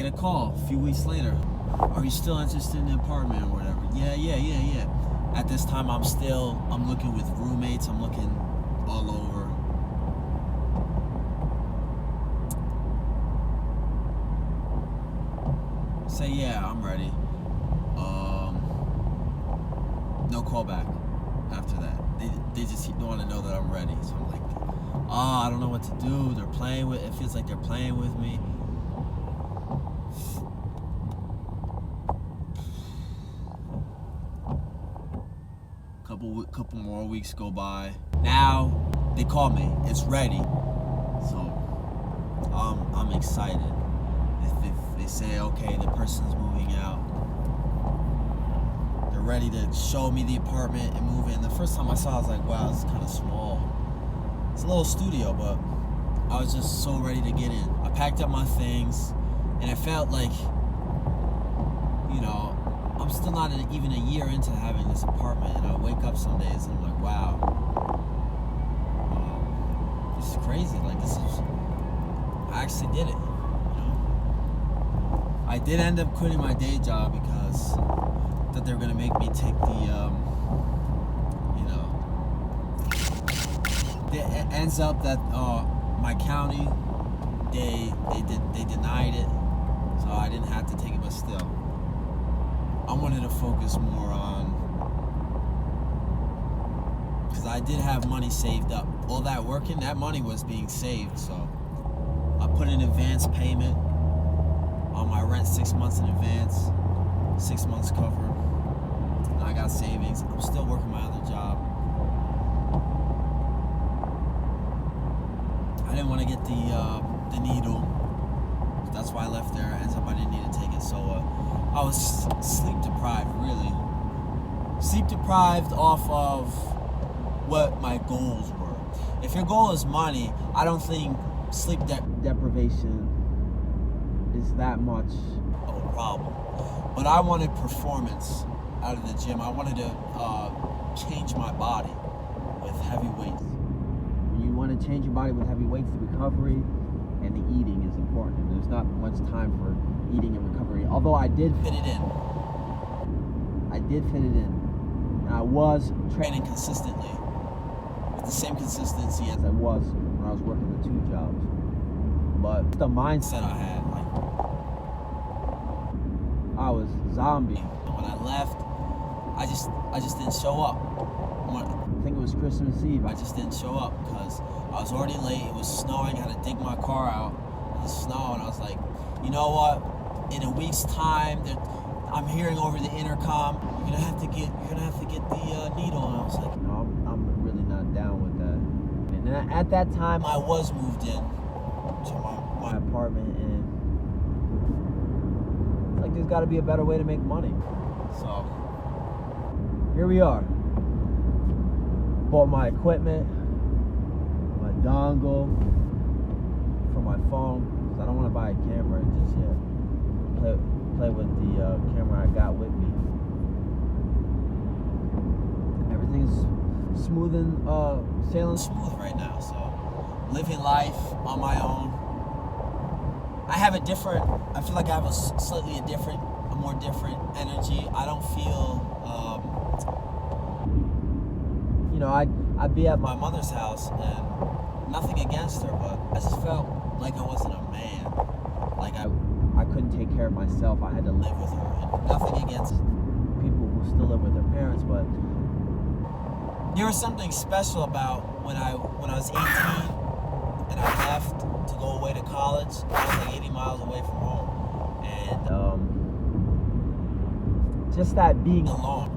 get a call a few weeks later. Are you still interested in the apartment or whatever? Yeah. At this time, I'm looking with roommates. I'm looking all over. Say, yeah, I'm ready. No call back after that. They just want to know that I'm ready. So I'm like, I don't know what to do. It feels like they're playing with me. Couple more weeks go by. Now they call me. It's ready. So I'm excited. If they say, okay, the person's moving out, they're ready to show me the apartment and move in. The first time I saw it, I was like, wow, this is kind of small. It's a little studio, but I was just so ready to get in. I packed up my things, and it felt like, I'm still not even a year into having this apartment, and I wake up some days and I'm like, wow, this is crazy. Like, I actually did it. I did end up quitting my day job because I thought they were gonna make me take it ends up that my county they denied it, so I didn't have to take it, but still. I wanted to focus more on, because I did have money saved up. All that working, that money was being saved, so I put an advance payment on my rent 6 months in advance, 6 months covered. And I got savings. I'm still working my other job. I didn't want to get the needle. That's why I left there. Ends up I didn't need to take it, so I was sleep deprived, really. Sleep deprived off of what my goals were. If your goal is money, I don't think sleep deprivation is that much of a problem. But I wanted performance out of the gym. I wanted to change my body with heavy weights. When you want to change your body with heavy weights, the recovery and the eating is important. And there's not much time for eating and recovery. Although I did fit it in. And I was training consistently with the same consistency as I was when I was working the 2 jobs. But the mindset I had, like, I was a zombie. When I left, I just didn't show up. I think it was Christmas Eve. I just didn't show up because I was already late. It was snowing. I had to dig my car out in the snow, and I was like, you know what? In a week's time, I'm hearing over the intercom, you're gonna have to get the needle. And I was like, no, I'm really not down with that. And at that time, I was moved in to my apartment, and it's like there's got to be a better way to make money. So here we are. Bought my equipment, my dongle for my phone, because I don't want to buy a camera just yet. Play with the camera I got with me. Everything's smooth and sailing smooth right now. So living life on my own. I feel like I have a more different energy. I don't feel, I'd be at my mother's house, and nothing against her, but I just felt like I wasn't a man. Like I couldn't take care of myself. I had to live with her. And nothing against people who still live with their parents, but there was something special about when I was 18 and I left to go away to college. I was like 80 miles away from home, and just that being alone.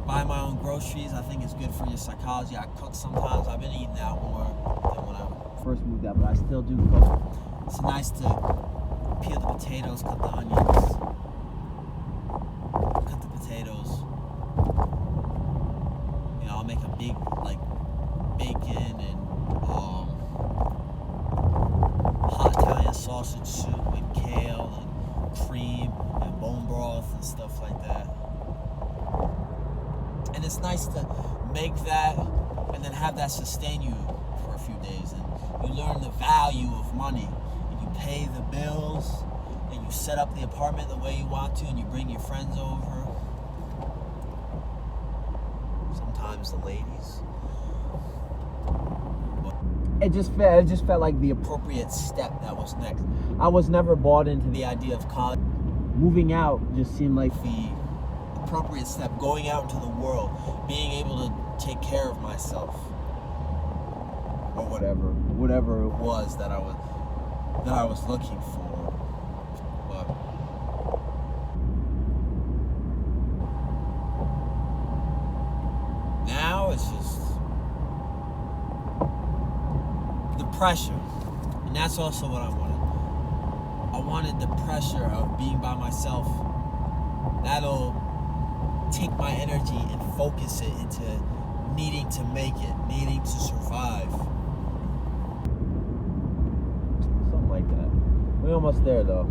Buy my own groceries, I think it's good for your psychology. I cook sometimes. I've been eating out more than when I first moved out, but I still do cook. It's nice to peel the potatoes, cut the onions, cut the potatoes. I'll make a big, like, bacon and hot Italian sausage soup with kale and cream and bone broth and stuff like that. And it's nice to make that and then have that sustain you for a few days. And you learn the value of money. And you pay the bills, and you set up the apartment the way you want to, and you bring your friends over. Sometimes the ladies. It just felt like the appropriate step that was next. I was never bought into the idea of college. Moving out just seemed like the appropriate step. Going out into the world, being able to take care of myself, or whatever it was that I was looking for. But now it's just the pressure, and that's also what I wanted. I wanted the pressure of being by myself. That'll take my energy and focus it into needing to make it, needing to survive. Something like that. We're almost there though.